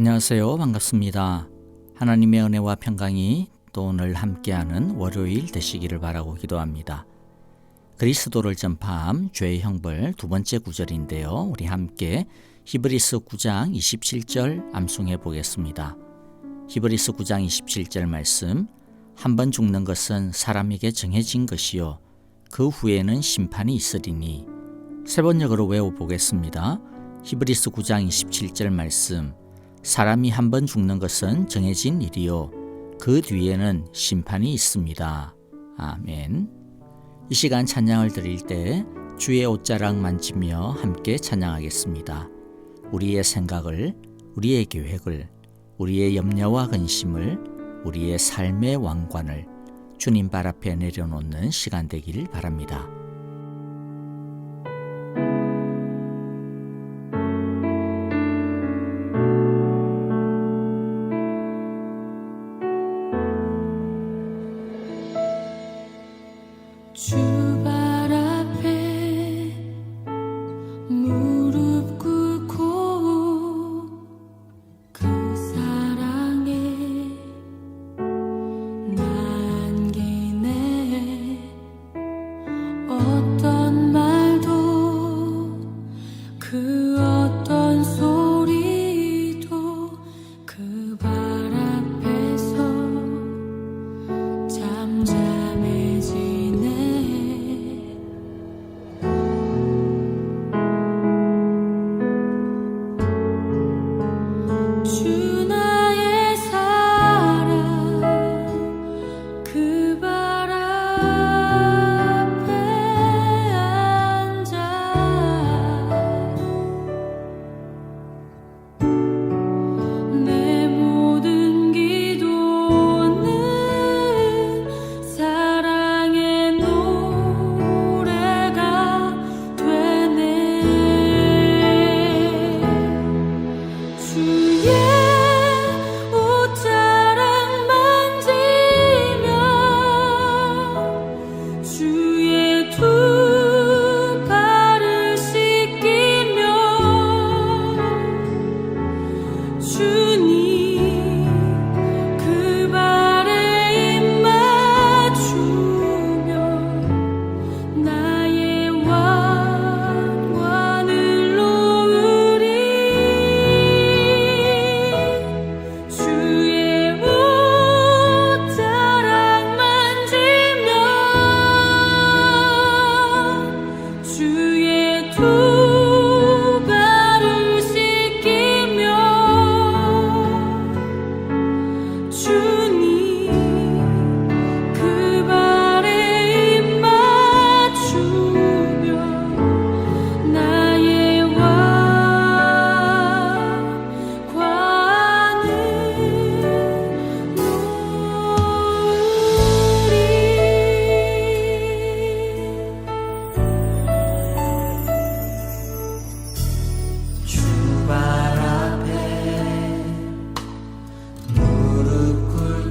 안녕하세요. 반갑습니다. 하나님의 은혜와 평강이 또 오늘 함께하는 월요일 되시기를 바라고 기도합니다. 그리스도를 전파함 죄의 형벌 두 번째 구절인데요. 우리 함께 히브리서 9장 27절 암송해 보겠습니다. 히브리서 9장 27절 말씀, 한 번 죽는 것은 사람에게 정해진 것이요 그 후에는 심판이 있으리니. 세 번역으로 외워보겠습니다. 히브리서 9장 27절 말씀, 사람이 한 번 죽는 것은 정해진 일이요 그 뒤에는 심판이 있습니다. 아멘. 이 시간 찬양을 드릴 때 주의 옷자락 만지며 함께 찬양하겠습니다. 우리의 생각을, 우리의 계획을, 우리의 염려와 근심을, 우리의 삶의 왕관을 주님 발 앞에 내려놓는 시간 되길 바랍니다. 주 발 앞에 무릎 꿇고 그 사랑에 남기네. 어떤 말도 그 어떤 소리도 그 발 앞에서 잠잠해지네. 주 나의 사랑 그 발 앞에 앉아 내 모든 기도는 사랑의 노래가 되네. 주의 옷자락 만지며 주의 두 발을 씻기며 주님 그 발에 입 맞추며 나의 왕관을 놓으리. 주의 옷자락 만지며 주의 두 발을 씻기며 주님 그 발에 입 맞추며 나의 왕관을 놓으리. 주 발 앞에 무릎 꿇고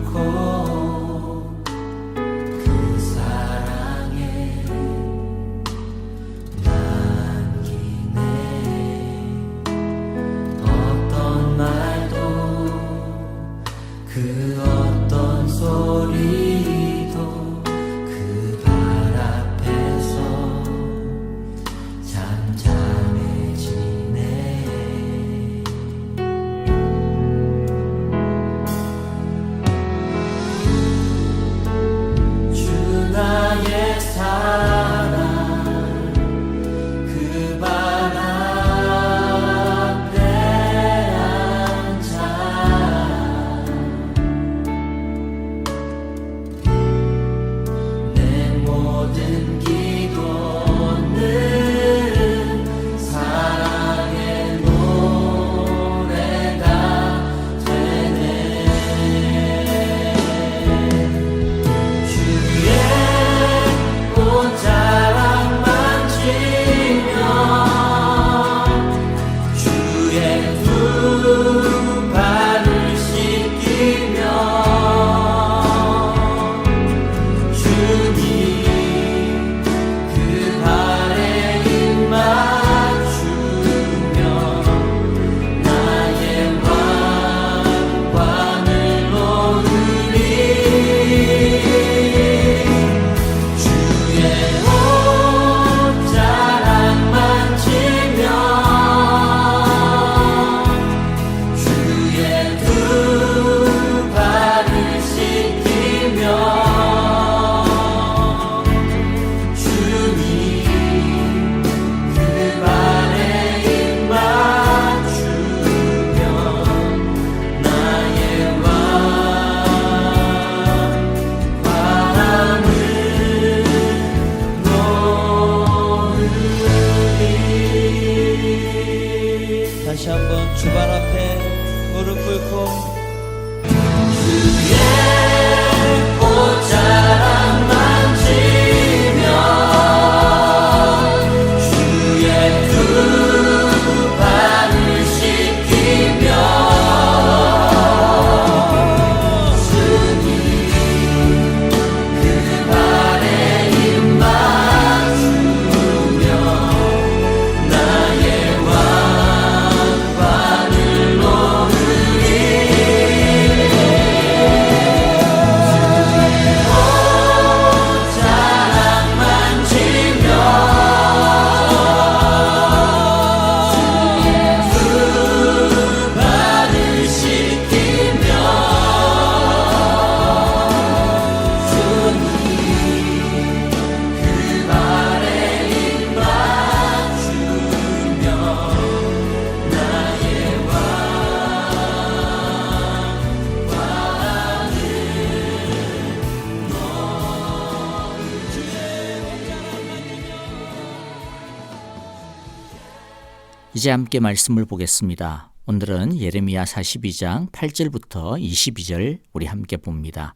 이제 함께 말씀을 보겠습니다. 오늘은 예레미야 42장 8절부터 22절 우리 함께 봅니다.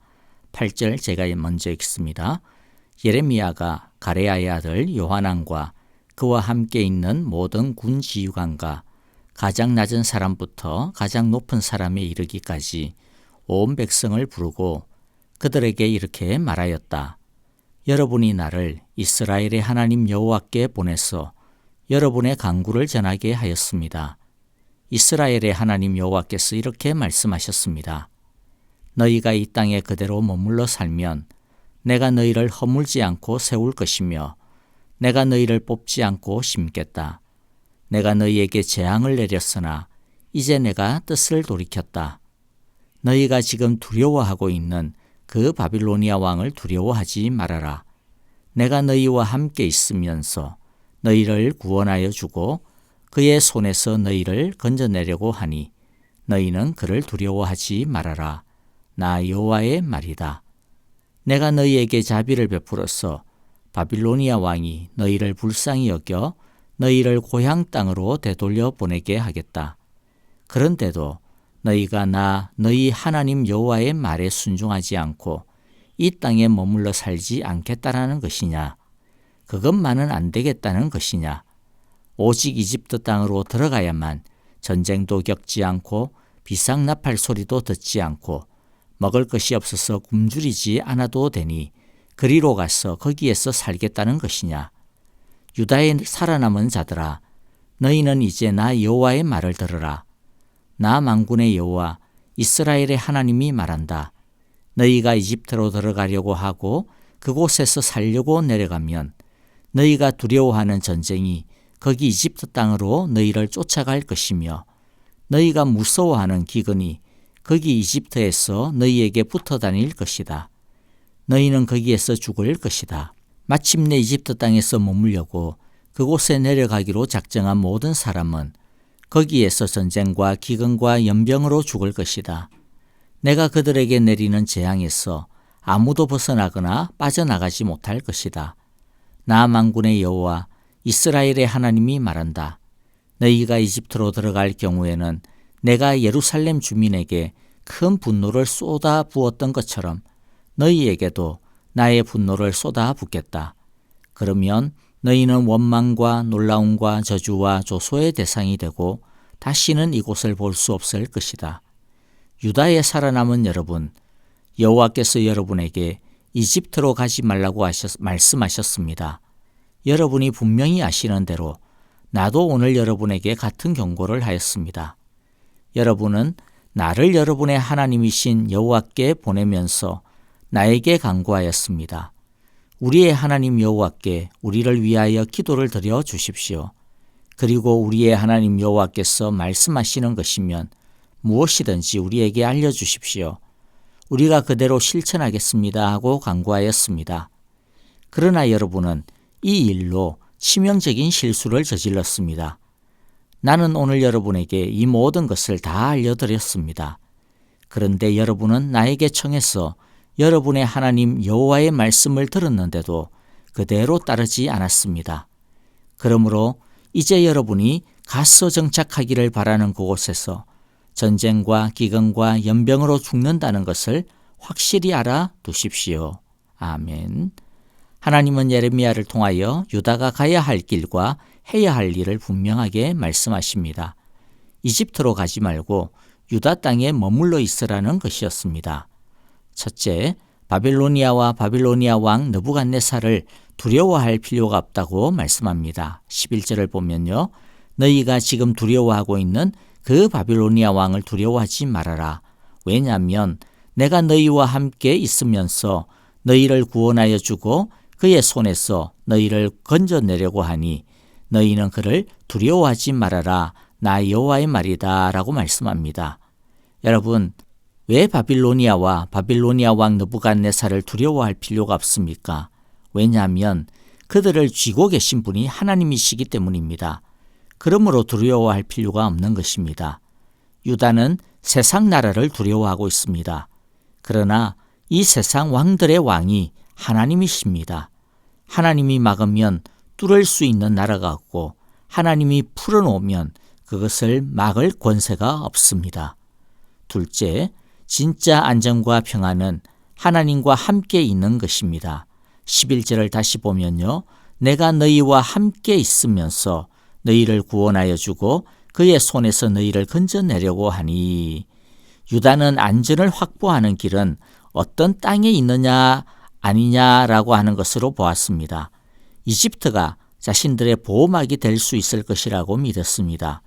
8절 제가 먼저 읽습니다. 예레미야가 가레야의 아들 요하난과 그와 함께 있는 모든 군 지휘관과 가장 낮은 사람부터 가장 높은 사람에 이르기까지 온 백성을 부르고 그들에게 이렇게 말하였다. 여러분이 나를 이스라엘의 하나님 여호와께 보내서 여러분의 간구를 전하게 하였습니다. 이스라엘의 하나님 여호와께서 이렇게 말씀하셨습니다. 너희가 이 땅에 그대로 머물러 살면 내가 너희를 허물지 않고 세울 것이며 내가 너희를 뽑지 않고 심겠다. 내가 너희에게 재앙을 내렸으나 이제 내가 뜻을 돌이켰다. 너희가 지금 두려워하고 있는 그 바빌로니아 왕을 두려워하지 말아라. 내가 너희와 함께 있으면서 너희를 구원하여 주고 그의 손에서 너희를 건져내려고 하니 너희는 그를 두려워하지 말아라. 나 여호와의 말이다. 내가 너희에게 자비를 베풀어서 바빌로니아 왕이 너희를 불쌍히 여겨 너희를 고향 땅으로 되돌려 보내게 하겠다. 그런데도 너희가 너희 하나님 여호와의 말에 순종하지 않고 이 땅에 머물러 살지 않겠다라는 것이냐? 그것만은 안 되겠다는 것이냐? 오직 이집트 땅으로 들어가야만 전쟁도 겪지 않고 비상나팔 소리도 듣지 않고 먹을 것이 없어서 굶주리지 않아도 되니 그리로 가서 거기에서 살겠다는 것이냐? 유다의 살아남은 자들아, 너희는 이제 나 여호와의 말을 들으라. 나 만군의 여호와 이스라엘의 하나님이 말한다. 너희가 이집트로 들어가려고 하고 그곳에서 살려고 내려가면 너희가 두려워하는 전쟁이 거기 이집트 땅으로 너희를 쫓아갈 것이며 너희가 무서워하는 기근이 거기 이집트에서 너희에게 붙어 다닐 것이다. 너희는 거기에서 죽을 것이다. 마침내 이집트 땅에서 머물려고 그곳에 내려가기로 작정한 모든 사람은 거기에서 전쟁과 기근과 연병으로 죽을 것이다. 내가 그들에게 내리는 재앙에서 아무도 벗어나거나 빠져나가지 못할 것이다. 나 만군의 여호와 이스라엘의 하나님이 말한다. 너희가 이집트로 들어갈 경우에는 내가 예루살렘 주민에게 큰 분노를 쏟아 부었던 것처럼 너희에게도 나의 분노를 쏟아 붓겠다. 그러면 너희는 원망과 놀라움과 저주와 조소의 대상이 되고 다시는 이곳을 볼 수 없을 것이다. 유다에 살아남은 여러분, 여호와께서 여러분에게 이집트로 가지 말라고 말씀하셨습니다. 여러분이 분명히 아시는 대로 나도 오늘 여러분에게 같은 경고를 하였습니다. 여러분은 나를 여러분의 하나님이신 여호와께 보내면서 나에게 간구하였습니다. 우리의 하나님 여호와께 우리를 위하여 기도를 드려 주십시오. 그리고 우리의 하나님 여호와께서 말씀하시는 것이면 무엇이든지 우리에게 알려주십시오. 우리가 그대로 실천하겠습니다 하고 간구하였습니다. 그러나 여러분은 이 일로 치명적인 실수를 저질렀습니다. 나는 오늘 여러분에게 이 모든 것을 다 알려드렸습니다. 그런데 여러분은 나에게 청해서 여러분의 하나님 여호와의 말씀을 들었는데도 그대로 따르지 않았습니다. 그러므로 이제 여러분이 가서 정착하기를 바라는 그곳에서 전쟁과 기근과 연병으로 죽는다는 것을 확실히 알아두십시오. 아멘. 하나님은 예레미야를 통하여 유다가 가야 할 길과 해야 할 일을 분명하게 말씀하십니다. 이집트로 가지 말고 유다 땅에 머물러 있으라는 것이었습니다. 첫째, 바빌로니아와 바빌로니아 왕 느부갓네살을 두려워할 필요가 없다고 말씀합니다. 11절을 보면요. 너희가 지금 두려워하고 있는 그 바빌로니아 왕을 두려워하지 말아라. 왜냐하면 내가 너희와 함께 있으면서 너희를 구원하여 주고 그의 손에서 너희를 건져내려고 하니 너희는 그를 두려워하지 말아라. 나 여호와의 말이다 라고 말씀합니다. 여러분, 왜 바빌로니아와 바빌로니아 왕 느부갓네살을 두려워할 필요가 없습니까? 왜냐하면 그들을 쥐고 계신 분이 하나님이시기 때문입니다. 그러므로 두려워할 필요가 없는 것입니다. 유다는 세상 나라를 두려워하고 있습니다. 그러나 이 세상 왕들의 왕이 하나님이십니다. 하나님이 막으면 뚫을 수 있는 나라가 없고 하나님이 풀어놓으면 그것을 막을 권세가 없습니다. 둘째, 진짜 안정과 평안은 하나님과 함께 있는 것입니다. 11절을 다시 보면요. 내가 너희와 함께 있으면서 너희를 구원하여 주고 그의 손에서 너희를 건져내려고 하니. 유다는 안전을 확보하는 길은 어떤 땅에 있느냐 아니냐라고 하는 것으로 보았습니다. 이집트가 자신들의 보호막이 될 수 있을 것이라고 믿었습니다.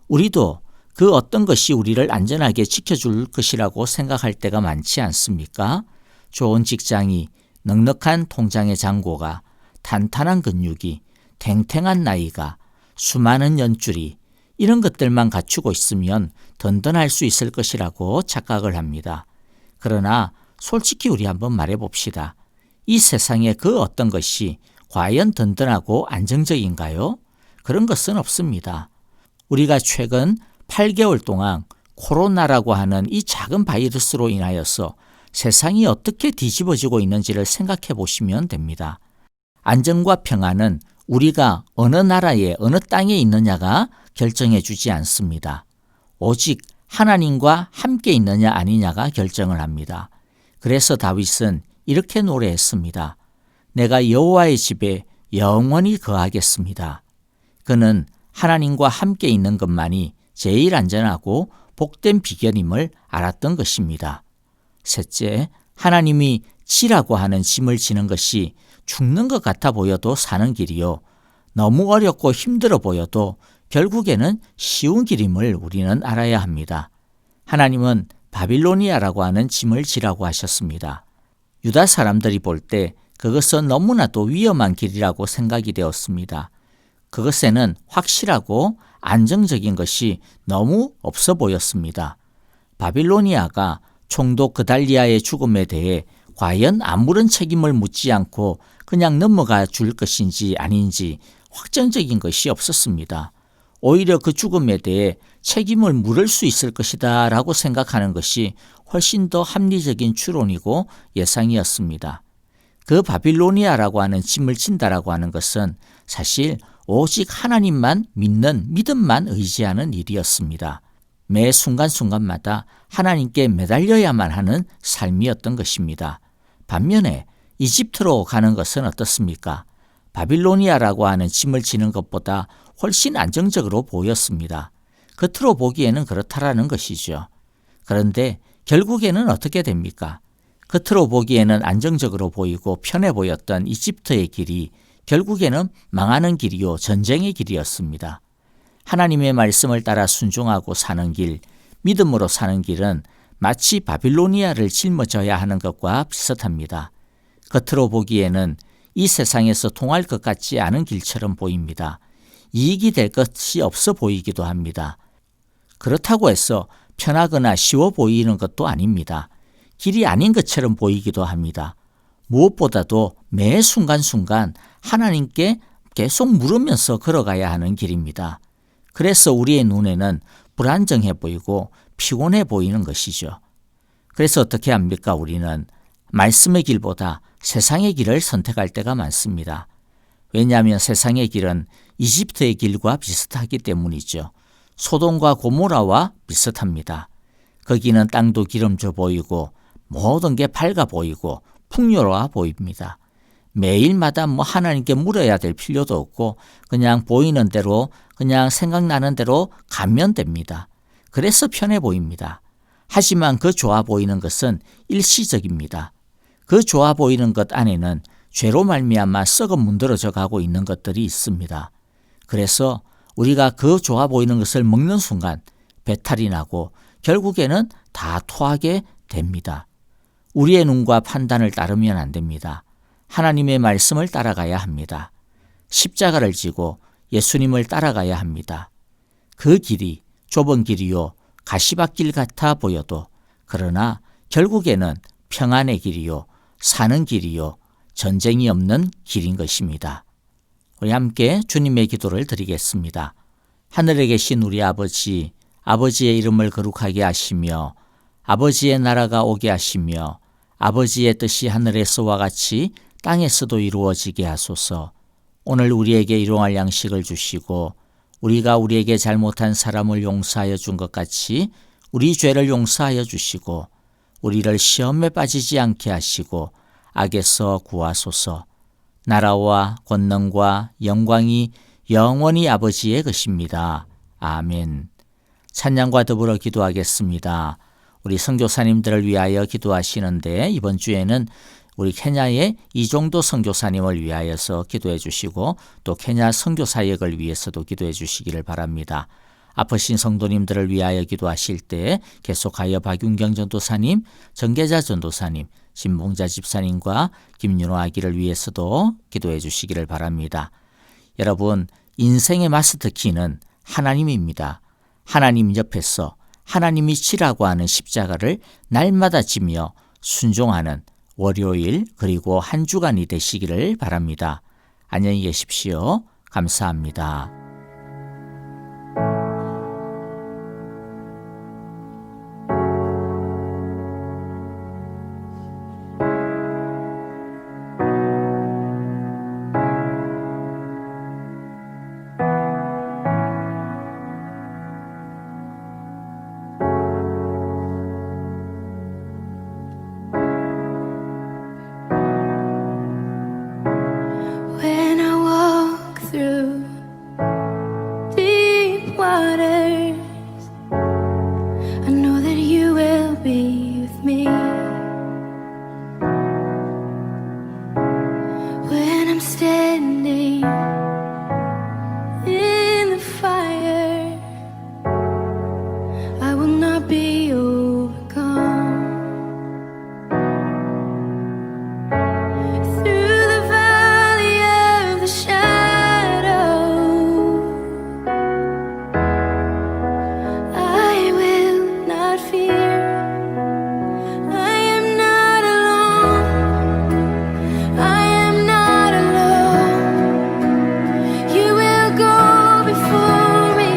우리도 그 어떤 것이 우리를 안전하게 지켜줄 것이라고 생각할 때가 많지 않습니까? 좋은 직장이, 넉넉한 통장의 잔고가, 탄탄한 근육이, 탱탱한 나이가, 수많은 연줄이, 이런 것들만 갖추고 있으면 든든할 수 있을 것이라고 착각을 합니다. 그러나 솔직히 우리 한번 말해봅시다. 이 세상에 그 어떤 것이 과연 든든하고 안정적인가요? 그런 것은 없습니다. 우리가 최근 8개월 동안 코로나라고 하는 이 작은 바이러스로 인하여서 세상이 어떻게 뒤집어지고 있는지를 생각해 보시면 됩니다. 안정과 평안은 우리가 어느 나라에 어느 땅에 있느냐가 결정해 주지 않습니다. 오직 하나님과 함께 있느냐 아니냐가 결정을 합니다. 그래서 다윗은 이렇게 노래했습니다. 내가 여호와의 집에 영원히 거하겠습니다. 그는 하나님과 함께 있는 것만이 제일 안전하고 복된 비결임을 알았던 것입니다. 셋째, 하나님이 지라고 하는 짐을 지는 것이 죽는 것 같아 보여도 사는 길이요. 너무 어렵고 힘들어 보여도 결국에는 쉬운 길임을 우리는 알아야 합니다. 하나님은 바빌로니아라고 하는 짐을 지라고 하셨습니다. 유다 사람들이 볼 때 그것은 너무나도 위험한 길이라고 생각이 되었습니다. 그것에는 확실하고 안정적인 것이 너무 없어 보였습니다. 바빌로니아가 총독 그달리아의 죽음에 대해 과연 아무런 책임을 묻지 않고 그냥 넘어가 줄 것인지 아닌지 확정적인 것이 없었습니다. 오히려 그 죽음에 대해 책임을 물을 수 있을 것이다 라고 생각하는 것이 훨씬 더 합리적인 추론이고 예상이었습니다. 그 바빌로니아라고 하는 짐을 진다라고 하는 것은 사실 오직 하나님만 믿는 믿음만 의지하는 일이었습니다. 매 순간순간마다 하나님께 매달려야만 하는 삶이었던 것입니다. 반면에 이집트로 가는 것은 어떻습니까? 바빌로니아라고 하는 짐을 지는 것보다 훨씬 안정적으로 보였습니다. 겉으로 보기에는 그렇다라는 것이죠. 그런데 결국에는 어떻게 됩니까? 겉으로 보기에는 안정적으로 보이고 편해 보였던 이집트의 길이 결국에는 망하는 길이요, 전쟁의 길이었습니다. 하나님의 말씀을 따라 순종하고 사는 길, 믿음으로 사는 길은 마치 바빌로니아를 짊어져야 하는 것과 비슷합니다. 겉으로 보기에는 이 세상에서 통할 것 같지 않은 길처럼 보입니다. 이익이 될 것이 없어 보이기도 합니다. 그렇다고 해서 편하거나 쉬워 보이는 것도 아닙니다. 길이 아닌 것처럼 보이기도 합니다. 무엇보다도 매 순간순간 하나님께 계속 물으면서 걸어가야 하는 길입니다. 그래서 우리의 눈에는 불안정해 보이고 피곤해 보이는 것이죠. 그래서 어떻게 합니까? 우리는 말씀의 길보다 세상의 길을 선택할 때가 많습니다. 왜냐하면 세상의 길은 이집트의 길과 비슷하기 때문이죠. 소돔과 고모라와 비슷합니다. 거기는 땅도 기름져 보이고 모든 게 밝아 보이고 풍요로워 보입니다. 매일마다 하나님께 물어야 될 필요도 없고 그냥 보이는 대로 그냥 생각나는 대로 가면 됩니다. 그래서 편해 보입니다. 하지만 그 좋아 보이는 것은 일시적입니다. 그 좋아 보이는 것 안에는 죄로 말미암아 썩어 문드러져 가고 있는 것들이 있습니다. 그래서 우리가 그 좋아 보이는 것을 먹는 순간 배탈이 나고 결국에는 다 토하게 됩니다. 우리의 눈과 판단을 따르면 안 됩니다. 하나님의 말씀을 따라가야 합니다. 십자가를 지고 예수님을 따라가야 합니다. 그 길이 좁은 길이요 가시밭길 같아 보여도 그러나 결국에는 평안의 길이요 사는 길이요 전쟁이 없는 길인 것입니다. 우리 함께 주님의 기도를 드리겠습니다. 하늘에 계신 우리 아버지, 아버지의 이름을 거룩하게 하시며 아버지의 나라가 오게 하시며 아버지의 뜻이 하늘에서와 같이 땅에서도 이루어지게 하소서. 오늘 우리에게 일용할 양식을 주시고 우리가 우리에게 잘못한 사람을 용서하여 준 것 같이 우리 죄를 용서하여 주시고 우리를 시험에 빠지지 않게 하시고 악에서 구하소서. 나라와 권능과 영광이 영원히 아버지의 것입니다. 아멘. 찬양과 더불어 기도하겠습니다. 우리 선교사님들을 위하여 기도하시는데 이번 주에는 우리 케냐의 이종도 선교사님을 위하여서 기도해 주시고 또 케냐 선교사역을 위해서도 기도해 주시기를 바랍니다. 아프신 성도님들을 위하여 기도하실 때 계속하여 박윤경 전도사님, 정계자 전도사님, 진봉자 집사님과 김윤호 아기를 위해서도 기도해 주시기를 바랍니다. 여러분, 인생의 마스터키는 하나님입니다. 하나님 옆에서 하나님이 지라고 하는 십자가를 날마다 지며 순종하는 월요일 그리고 한 주간이 되시기를 바랍니다. 안녕히 계십시오. 감사합니다. When I walk through deep waters, I know that you will be with me. When I'm standing in the fire, I will not be overcome. Through the valley of the shadow, I will not fear. I am not alone. I am not alone. You will go before me.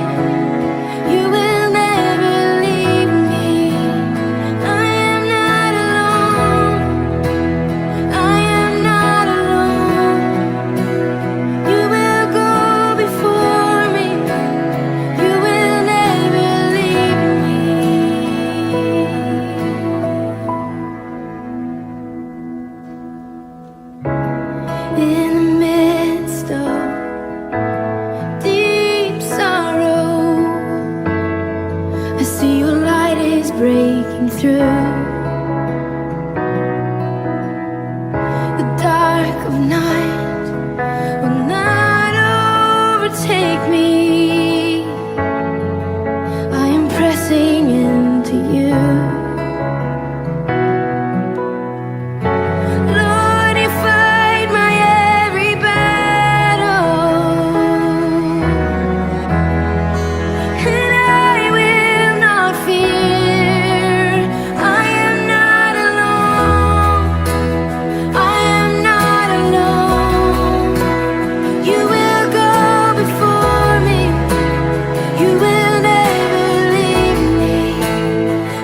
You will never leave me. I am not alone. I am not alone. You will go before me. You will never leave me. In the midst of deep sorrow, I see your light is breaking through. The dark of night will not overtake me. I am pressing into you. Lord, you fight my every battle, and I will not fear. I am not alone. I am not alone. You will go before me. You will never leave me.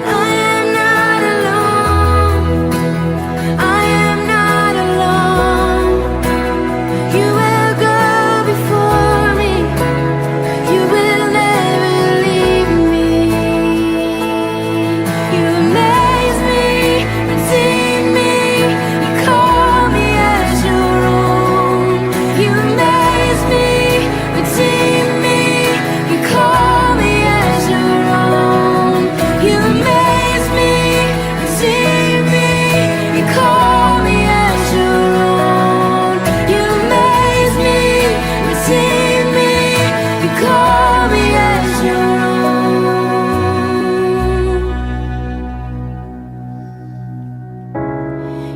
I am not alone. I am not alone. You will go before me. You will never leave me. You amaze me, redeem me, you call me as your own. You amaze me, redeem me, you call me as your own. You amaze me, redeem me, you call me as your own. You amaze me, redeem me, you call me as your own.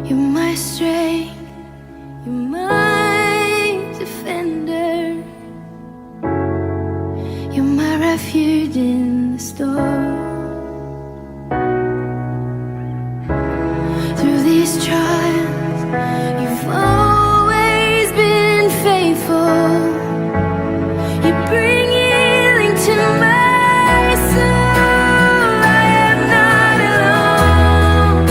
You're my strength, you're my defender. You're my refuge in the storm. Through these trials, you've always been faithful. You bring healing to my soul. I am not alone.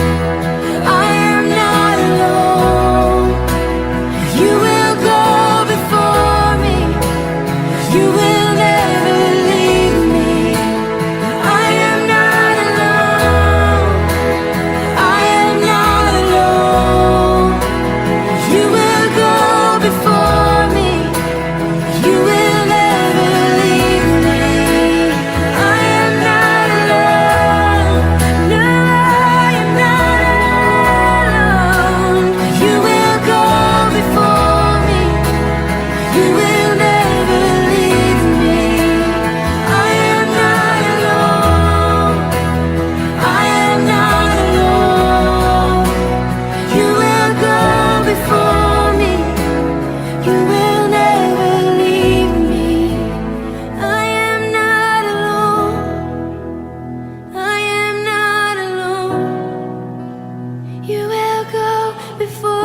I am not alone. You will go before me. You will never before